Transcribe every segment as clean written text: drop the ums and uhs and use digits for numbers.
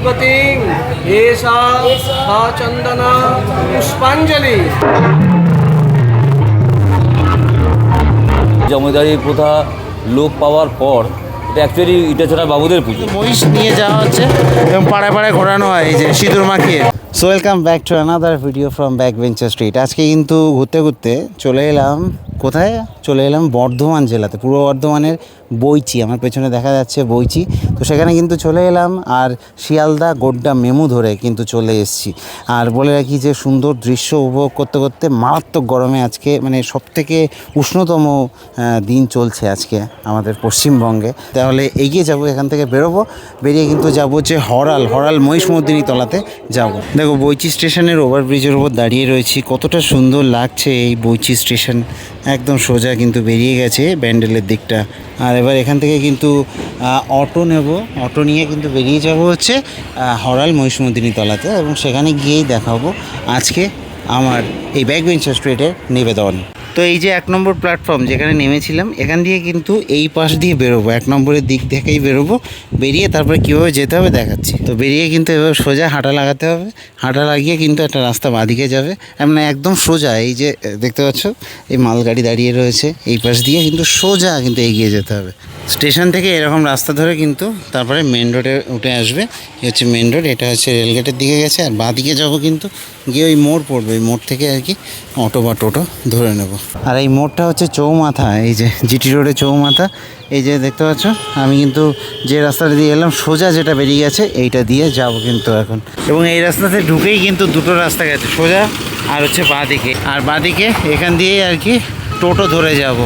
দুর্গতিং এষা সা চন্দনা পুষ্পাঞ্জলি। জমিদারি প্রথা লোপ পাওয়ার পর এটা অ্যাকচুয়ালি ইটাছড়া বাবুদের পুজো। মহিষ নিয়ে যাওয়া হচ্ছে এবং পাড়ায় পাড়ায় ঘোরানো হয় এই যে সিঁদুর মাখিয়ে। So welcome back to another video from back bencher street. আজকে কিন্তু ঘুরতে ঘুরতে চলে এলাম কোথায়? চলে এলাম বর্ধমান জেলাতে, পূর্ব বর্ধমানের বইচি। আমার পেছনে দেখা যাচ্ছে বইচি, তো সেখানে কিন্তু চলে এলাম আর শিয়ালদা গোড্ডা মেমু ধরে কিন্তু চলে এসেছি। আর বলে রাখি যে সুন্দর দৃশ্য উপভোগ করতে করতে মারাত্মক গরমে আজকে মানে সবথেকে উষ্ণতম দিন চলছে আজকে আমাদের পশ্চিমবঙ্গে। তাহলে এগিয়ে যাব, এখান থেকে বেরোবো, বেরিয়ে কিন্তু যাব যে হরাল মহিষমর্দিনী তলাতে যাব। দেখো বইচি স্টেশনের ওভারব্রিজের উপর দাঁড়িয়ে রয়েছি, কতটা সুন্দর লাগছে এই বইচি স্টেশন। একদম সোজা কিন্তু বেরিয়ে গেছে ব্যান্ডেলের দিকটা। আর এবার এখান থেকে কিন্তু অটো নেব, অটো নিয়ে কিন্তু বেরিয়ে যাব হচ্ছে হরাল মহিষমর্দিনী তলাতে, এবং সেখানে গিয়েই দেখাবো আজকে আমার এই ব্যাক বেঞ্চার স্ট্রিটের নিবেদন। তো এই যে 1 নম্বর প্ল্যাটফর্ম যেখানে নেমেছিলাম, এখান দিয়ে কিন্তু এই পাশ দিয়ে বেরোবো, 1 নম্বরের দিক থেকেই বেরোবো। বেরিয়ে তারপরে কীভাবে যেতে হবে দেখাচ্ছি। তো বেরিয়ে কিন্তু এবার সোজা হাঁটা লাগাতে হবে, হাঁটা লাগিয়ে কিন্তু একটা রাস্তা বাঁদিকে যাবে, মানে একদম সোজা। এই যে দেখতে পাচ্ছ এই মালগাড়ি দাঁড়িয়ে রয়েছে, এই পাশ দিয়ে কিন্তু সোজা কিন্তু এগিয়ে যেতে হবে। স্টেশন থেকে এরকম রাস্তা ধরে কিন্তু তারপরে মেন রোডে উঠে আসবে। এই হচ্ছে মেন রোড, এটা হচ্ছে রেলগেটের দিকে গেছে। আর বাঁদিকে যাবো কিন্তু গিয়ে ওই মোড় পড়বে, ওই মোড় থেকে আর কি অটো বা টোটো ধরে নেব। আর এই মোড়টা হচ্ছে চৌমাথা, এই যে জিটি রোডে চৌমাথা। এই যে দেখতে পাচ্ছ আমি কিন্তু যে রাস্তাটা দিয়ে এলাম সোজা যেটা বেরিয়ে গেছে এইটা দিয়ে যাব কিন্তু এখন। এবং এই রাস্তাতে ঢুকেই কিন্তু দুটো রাস্তা গেছে, সোজা আর হচ্ছে বাঁদিকে। আর বাঁদিকে এখান দিয়েই আর কি টোটো ধরে যাব।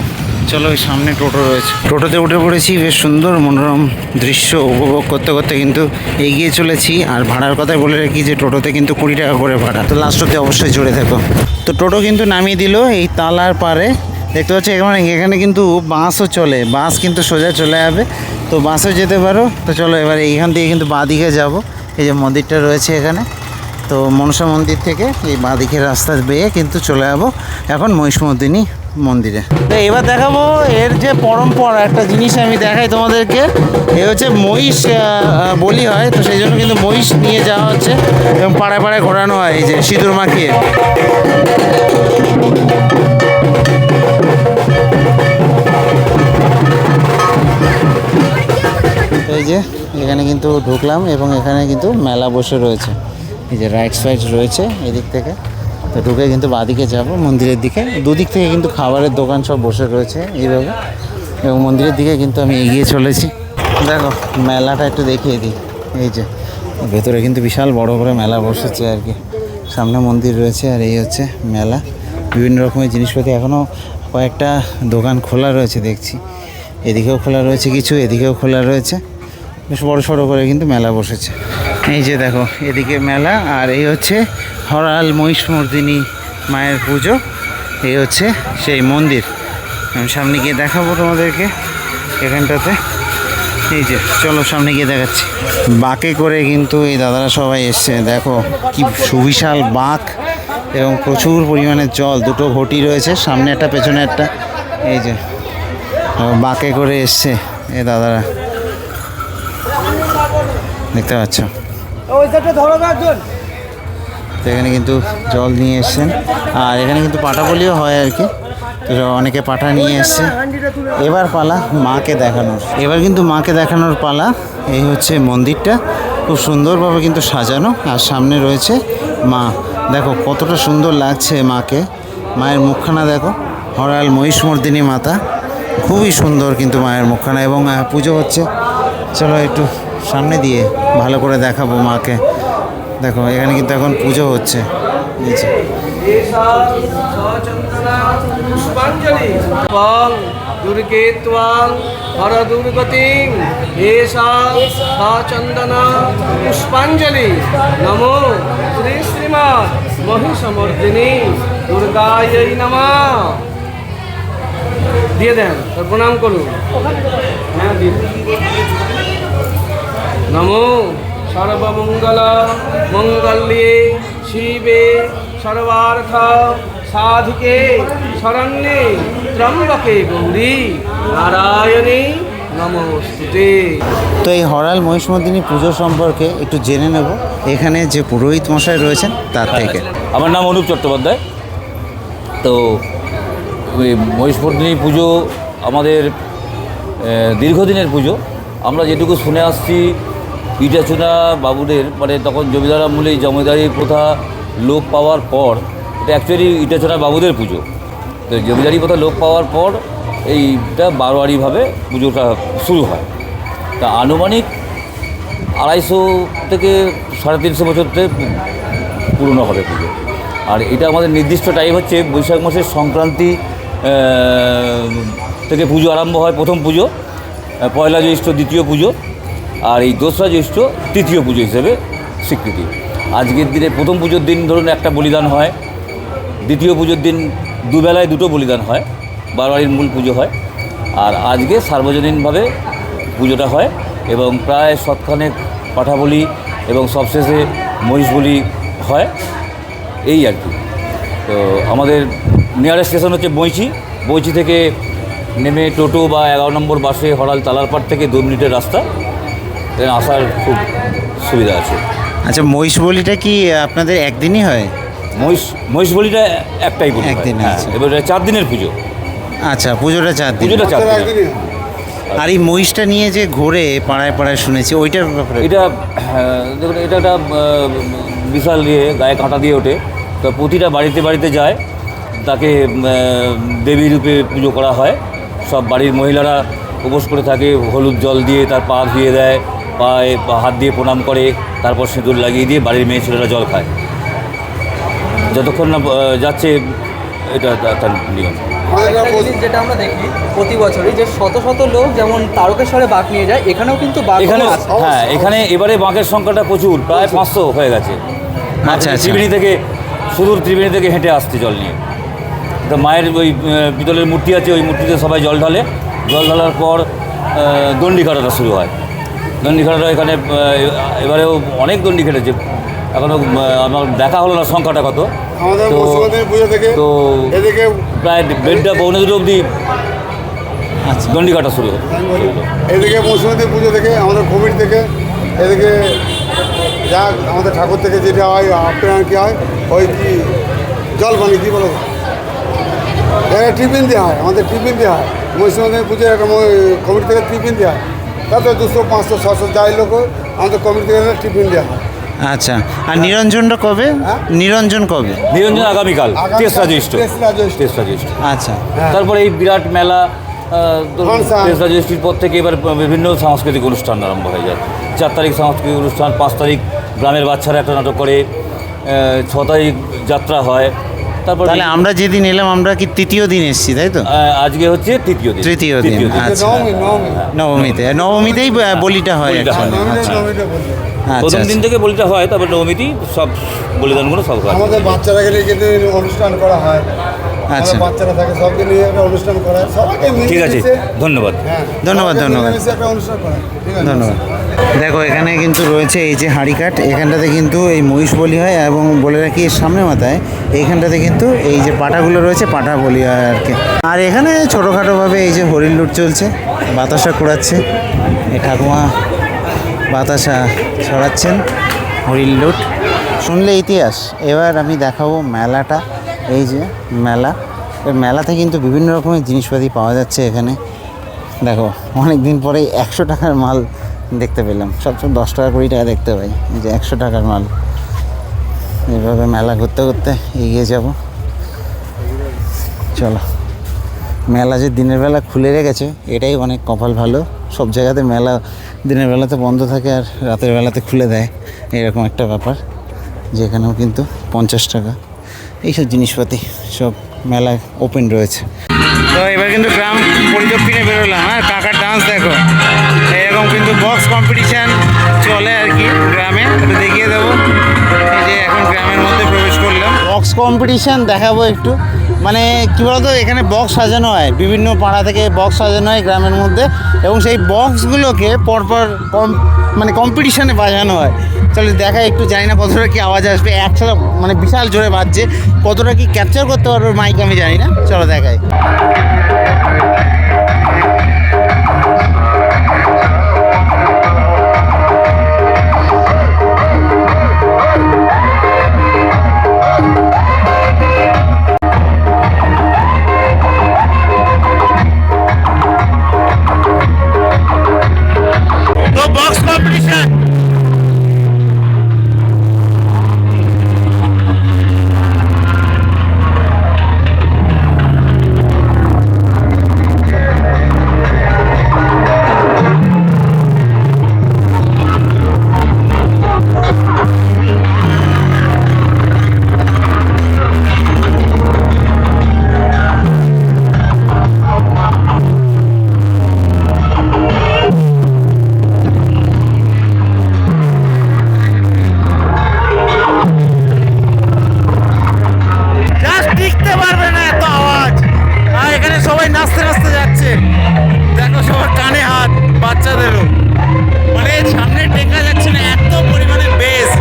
চলো ওই সামনে টোটো রয়েছে, টোটোতে উঠে পড়েছি। বেশ সুন্দর মনোরম দৃশ্য উপভোগ করতে করতে কিন্তু এগিয়ে চলেছি। আর ভাড়ার কথা বলে রাখি যে টোটোতে কিন্তু 20 টাকা করে ভাড়া, তো লাস্ট অবধি অবশ্যই জুড়ে থাকো। তো টোটো কিন্তু নামিয়ে দিল এই তালার পারে, দেখতে পাচ্ছি। এখানে কিন্তু বাসও চলে, বাস কিন্তু সোজা চলে যাবে, তো বাসও যেতে পারো। তো চলো এবার এইখান থেকে কিন্তু বাঁদিকে যাব। এই যে মন্দিরটা রয়েছে এখানে, তো মনসা মন্দির থেকে এই বাঁদিকের রাস্তা বেয়ে কিন্তু চলে যাবো এখন মহিষমর্দিনী মন্দিরে। তো এবার দেখাবো এর যে পরম্পরা, একটা জিনিস আমি দেখাই তোমাদেরকে। এ হচ্ছে মহিষ বলি হয়, তো সেই জন্য কিন্তু মহিষ নিয়ে যাওয়া হচ্ছে এবং পাড়ায় পাড়ায় ঘোরানো হয় এই যে সিঁদুর মাখিয়ে। এই যে এখানে কিন্তু ঢুকলাম এবং এখানে কিন্তু মেলা বসে রয়েছে, এই যে রাইট সাইড রয়েছে এদিক থেকে। তো ঢুকে কিন্তু বাঁদিকে যাব মন্দিরের দিকে, দুদিক থেকে কিন্তু খাবারের দোকান সব বসে রয়েছে এইভাবে, এবং মন্দিরের দিকে কিন্তু আমি এগিয়ে চলেছি। দেখো মেলাটা একটু দেখিয়ে দিই। এই যে ভেতরে কিন্তু বিশাল বড় করে মেলা বসেছে আর কি, সামনে মন্দির রয়েছে আর এই হচ্ছে মেলা। বিভিন্ন রকমের জিনিসপাতি, এখনও কয়েকটা দোকান খোলা রয়েছে দেখছি, এদিকেও খোলা রয়েছে কিছু, এদিকেও খোলা রয়েছে। বেশ বড় সড়ো করে কিন্তু মেলা বসেছে। এই যে দেখো এদিকে মেলা, আর এই হচ্ছে হরাল মহিষমর্দিনী মায়ের পুজো। এই হচ্ছে সেই মন্দির, আমি সামনে গিয়ে দেখাবো তোমাদেরকে এখানটাতে। এই যে চলো সামনে গিয়ে দেখাচ্ছি। বাঁকে করে কিন্তু এই দাদারা সবাই এসছে, দেখো কি সুবিশাল বাঁক এবং প্রচুর পরিমাণে জল। দুটো ঘটি রয়েছে, সামনে একটা পেছনে একটা। এই যে বাঁকে করে এসছে এই দাদারা, দেখতে পাচ্ছ। তো এখানে কিন্তু জল নিয়ে এসছেন, আর এখানে কিন্তু পাটা বলিও হয় আর কি, তো অনেকে পাটা নিয়ে এসছে। এবার পালা মাকে দেখানোর, এবার কিন্তু মাকে দেখানোর পালা। এই হচ্ছে মন্দিরটা, খুব সুন্দরভাবে কিন্তু সাজানো, আর সামনে রয়েছে মা। দেখো কতটা সুন্দর লাগছে মাকে, মায়ের মুখখানা দেখো, হরাল মহিষমর্দিনী মাতা, খুবই সুন্দর কিন্তু মায়ের মুখখানা। এবং পুজো হচ্ছে, চলো একটু সামনে দিয়ে ভালো করে দেখাবো মাকে। দেখো এখানে কিন্তু এখন পুজো হচ্ছে। দুর্গে ত্বাং হর দুর্গতিং এষা সা চন্দনা পুষ্পাঞ্জলি। নমো শ্রী শ্রীমৎ মহিষমর্দিনী দুর্গাयै নমঃ। দিয়ে দেন, প্রণাম করুন। হ্যাঁ দিয়ে দেন। নমো সর্বমঙ্গল মঙ্গল্যে শিবে সর্বার্থ সাধিকে শরণ্যে ত্র্যম্বকে গৌরী নারায়ণী নমস্তুতে। তো এই হরাল মহিষমর্দিনী পুজো সম্পর্কে একটু জেনে নেব এখানে যে পুরোহিত মশাই রয়েছেন তার থেকে। আমার নাম অনুপ চট্টোপাধ্যায়। তো ওই মহিষমর্দিনী পুজো আমাদের দীর্ঘদিনের পুজো। আমরা যেটুকু শুনে আসছি ইটাচুনা বাবুদের মানে তখন জমিদার আমলে জমিদারি প্রথা লোপ পাওয়ার পর এটা অ্যাকচুয়ালি ইটাচুনা বাবুদের পুজো। তো জমিদারি প্রথা লোপ পাওয়ার পর এইটা বারোয়ারিভাবে পুজোটা শুরু হয়। তা আনুমানিক 250 থেকে 350 বছরতে পুরনো হবে পুজো। আর এটা আমাদের নির্দিষ্ট টাইম হচ্ছে বৈশাখ মাসের সংক্রান্তি থেকে পুজো আরম্ভ হয়। প্রথম পুজো পয়লা জ্যৈষ্ঠ দ্বিতীয় পুজো, আর এই দোসরা জ্যৈষ্ঠ তৃতীয় পুজো হিসেবে স্বীকৃতি। আজকের দিনে প্রথম পুজোর দিন ধরুন একটা বলিদান হয়, দ্বিতীয় পুজোর দিন দুবেলায় দুটো বলিদান হয়, বারোয়ারির মূল পুজো হয়। আর আজকে সার্বজনীনভাবে পুজোটা হয় এবং প্রায় সৎখানেক পাঠা বলি এবং সবশেষে মহিষ বলি হয়, এই আর কি। তো আমাদের নিয়ারেস্ট স্টেশন হচ্ছে বইচি থেকে নেমে টোটো বা 11 নম্বর বাসে হরাল তালারপাড় থেকে 2 মিনিটের রাস্তা, এখানে আসার খুব সুবিধা আছে। আচ্ছা, মহিষ বলিটা কি আপনাদের একদিনই হয়? মহিষ বলিটা একটাই পুজো, একদিন। হ্যাঁ। এবার 4 দিনের পুজো। আচ্ছা, পুজোটা 4 দিন। পুজোটা 4 দিন। আর এই মহিষটা নিয়ে যে ঘোরে পাড়ায় পাড়ায় শুনেছি, ওইটার ব্যাপারে এটা দেখুন, এটা একটা বিশাল গায়ে কাঁটা দিয়ে ওঠে। তো প্রতিটা বাড়িতে বাড়িতে যায়, তাকে দেবী রূপে পুজো করা হয়। সব বাড়ির মহিলারা উপোস করে থাকে, হলুদ জল দিয়ে তার পা ধুয়ে দেয়, পায়ে হাত দিয়ে প্রণাম করে, তারপর সিঁদুর লাগিয়ে দিয়ে বাড়ির মেয়ে ছেলেরা জল খায় যতক্ষণ না যাচ্ছে। এটা তার নিয়ম। একটা জিনিস যেটা আমরা দেখি প্রতি বছরই যে শত শত লোক যেমন তারকেশ্বরে বাঘ নিয়ে যায়, এখানেও কিন্তু বাঘ এখানে আছে। হ্যাঁ, এখানে এবারে বাঘের সংখ্যাটা প্রচুর, প্রায় 500 হয়ে গেছে। আচ্ছা, আচ্ছা। ত্রিবেণী থেকে, সুদূর ত্রিবেণী থেকে হেঁটে আসছে জল নিয়ে। তো মায়ের ওই পিতলের মূর্তি আছে, ওই মূর্তিতে সবাই জল ঢালে। জল ঢালার পর দণ্ডি কাটাটা শুরু হয়। দণ্ডি কাটাটা এখানে এবারেও অনেক দণ্ডি কেটেছে, এখনও আমার দেখা হলো না সংখ্যাটা কত। আমাদের তো মহিষমর্দিনী পুজো থেকে তো এদিকে প্রায় 1:30-2 অবধি আচ্ছা, দণ্ডি কাটা শুরু হলো। এদিকে মহিষমর্দিনী পুজো থেকে আমাদের কমিটি থেকে এদিকে যা আমাদের ঠাকুর থেকে যেটা হয় আপনার কী হয়, ওই কি জল পানি কী বলো, একটা টিফিন দেওয়া হয়, আমাদের টিফিন দেওয়া হয়। মহিষমর্দিনী পুজোর একটা কমিটি থেকে টিফিন দেওয়া হয়, তাতে 200, 500, 600 যাই লোক আমাদের কমিটি থেকে টিফিন দেওয়া হয়। আচ্ছা। আর নিরঞ্জনটা কবে? নিরঞ্জন কবে? নিরঞ্জন আগামীকাল, আগামীকাল, 3রা জ্যৈষ্ঠ। 3রা জ্যৈষ্ঠ। 3রা জ্যৈষ্ঠ। আচ্ছা, তারপরে এই বিরাট মেলা, ফাংশন। 3রা জ্যৈষ্ঠীর পর থেকে এবার বিভিন্ন সাংস্কৃতিক অনুষ্ঠান আরম্ভ হয়ে যায়। 4 তারিখ সাংস্কৃতিক অনুষ্ঠান, 5 তারিখ গ্রামের বাচ্চারা একটা নাটক করে, 6 তারিখ যাত্রা হয়। তারপর তাহলে আমরা যেদিন এলাম আমরা কি তৃতীয় দিন এসেছি, তাই তো? আজকে হচ্ছে তৃতীয় দিন। তৃতীয় দিন। আচ্ছা, নবমী নবমীতেই বলিটা হয় বলিটা হয়। actually। আচ্ছা, নবমীটা বলি। প্রথম আচ্ছা, দিন থেকে বলিটা হয়, তারপর নবমীতেই সব বলিদানগুলো সব হয়। আমাদের বাচ্চারা গেলে কিন্তু অনুষ্ঠান করা হয়। আচ্ছা। আমাদের বাচ্চারা থাকে, সবকে নিয়ে একটা অনুষ্ঠান করা হয়, সবাইকে ঠিক আছে, ধন্যবাদ। ধন্যবাদ, ধন্যবাদ। একটা অনুষ্ঠান করা হয়। ঠিক আছে, ধন্যবাদ। দেখো, এখানে কিন্তু রয়েছে এই যে হাঁড়িকাঠ, এখানটাতে কিন্তু এই মহিষ বলি হয় এবং বলে রাখি এর সামনে মাথায় এইখানটাতে কিন্তু এই যে পাটাগুলো রয়েছে পাটা বলি হয় আর কি। আর এখানে ছোটোখাটোভাবে এই যে হরিণ লুট চলছে, বাতাসা কুড়াচ্ছে এই ঠাকুমা, বাতাসা ছড়াচ্ছেন, হরিণ লুট। শুনলে ইতিহাস। এবার আমি দেখাবো মেলাটা। এই যে মেলা, এই মেলাতে কিন্তু বিভিন্ন রকমের জিনিসপাতি পাওয়া যাচ্ছে এখানে। দেখো, অনেক দিন পরে 100 টাকার মাল দেখতে পেলাম। সবসময় 10 টাকা 20 টাকা দেখতে পাই, এই যে 100 টাকার মাল। এইভাবে মেলা ঘুরতে ঘুরতে এগিয়ে যাব। চলো, মেলা যে দিনের বেলা খুলে রেখেছে এটাই অনেক কপাল ভালো। সব জায়গাতে মেলা দিনের বেলাতে বন্ধ থাকে আর রাতের বেলাতে খুলে দেয়, এরকম একটা ব্যাপার। যেখানেও কিন্তু 50 টাকা এইসব জিনিসপাতি সব মেলায় ওপেন রয়েছে। তো এবার কিন্তু গ্রাম পরিদক্ষিণে বেরোলাম। হ্যাঁ, কাকার ডান্স দেখো, এরকম কিন্তু বক্স কম্পিটিশান চলে আর কি গ্রামে, একটু দেখিয়ে দেবো। এই যে এখন গ্রামের মধ্যে প্রবেশ করলাম, বক্স কম্পিটিশান দেখাবো একটু। মানে কী বলতো, এখানে বক্স সাজানো হয়, বিভিন্ন পাড়া থেকে বক্স সাজানো হয় গ্রামের মধ্যে, এবং সেই বক্সগুলোকে পরপর মানে কম্পিটিশানে বাজানো হয়। চলো দেখাই একটু, জানি না কতটা কি আওয়াজ আসবে, একসাথে মানে বিশাল জোরে বাজছে, কতটা কি ক্যাপচার করতে পারবে মাইক আমি জানি না। চলো দেখাই। হচ্ছে, দেখো সবার কানে হাত, বাচ্চাদেরও, মানে সামনে টেকা যাচ্ছে না, এত পরিমাণে বেস।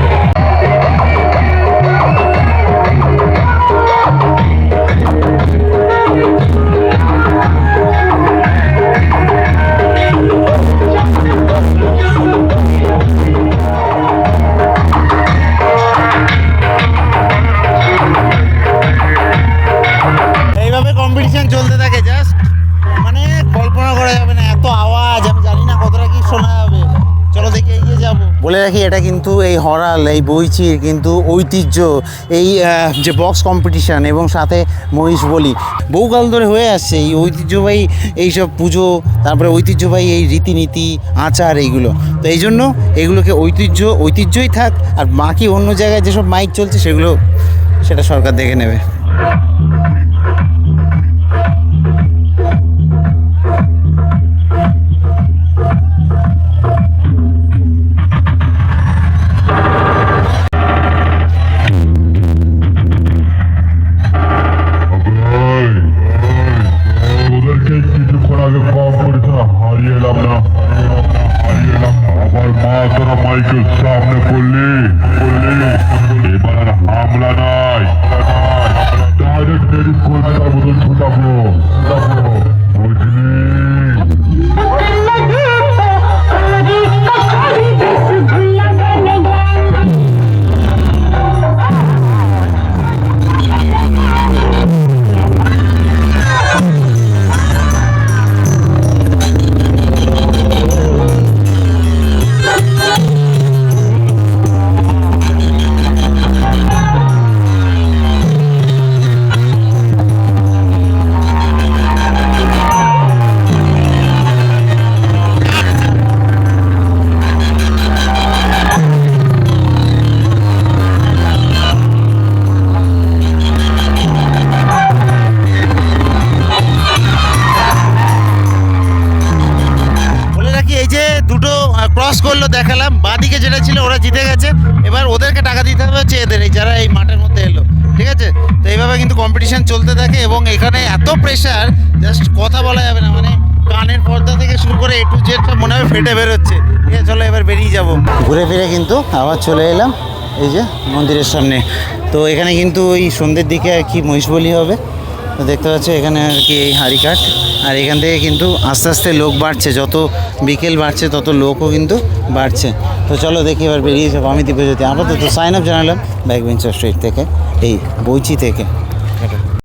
এইভাবে কম্পিটিশন চলতে থাকে, জাস্ট মানে কল্পনা করা যাবে না, এত আওয়াজ, আমি জানি না কতটা কি শোনা যাবে। চলো দেখি এগিয়ে যাব। বলে রাখি, এটা কিন্তু এই হরাল, এই বইচির কিন্তু ঐতিহ্য, এই যে বক্স কম্পিটিশান এবং সাথে মহিষ বলি বহুকাল ধরে হয়ে আসছে। এই ঐতিহ্যবাহী এইসব পুজো, তারপরে ঐতিহ্যবাহী এই রীতিনীতি আচার, এইগুলো তো এই জন্য এগুলোকে ঐতিহ্যই থাক, আর বাকি অন্য জায়গায় যেসব মাইক চলছে সেগুলো সেটা সরকার দেখে নেবে। ওদেরকে কিছুক্ষণ আগে কম করেছে, হারিয়ে এলাম না, আবার মা তোরা মাইকের সামনে করলি, এবার আর হামলা নাই, ডাইরেক্ট টেরিস কলকাতার মতন ছুটাবো, বুঝলি? ক্রস করলো, দেখালাম বাঁদিকে যেটা ছিল ওরা জিতে গেছে, এবার ওদেরকে টাকা দিতে হবে হচ্ছে এদের, এই যারা এই মাঠের মধ্যে এলো, ঠিক আছে? তো এইভাবে কিন্তু কম্পিটিশন চলতে থাকে এবং এখানে এত প্রেশার, জাস্ট কথা বলা যাবে না, মানে কানের পর্দা থেকে শুরু করে A to Z সব মনে হয় ফেটে বেরোচ্ছে। ঠিক আছে, চলো এবার বেরিয়ে যাব। ঘুরে ফিরে কিন্তু আবার চলে এলাম এই যে মন্দিরের সামনে। তো এখানে কিন্তু ওই সন্ধ্যের দিকে আর কি মহিষ বলি হবে, তো দেখতে পাচ্ছ এখানে আর কি এই হাঁড়িকাঠ, আর এখান থেকে কিন্তু আস্তে আস্তে লোক বাড়ছে, যত বিকেল বাড়ছে তত লোকও কিন্তু বাড়ছে। তো চলো দেখি এবার বেরিয়ে যাবো। আমি দীপজ্যোতি, আপাতত সাইন আপ জানালাম ব্যাকবেঞ্চার স্ট্রিট থেকে, এই বইচি থেকে।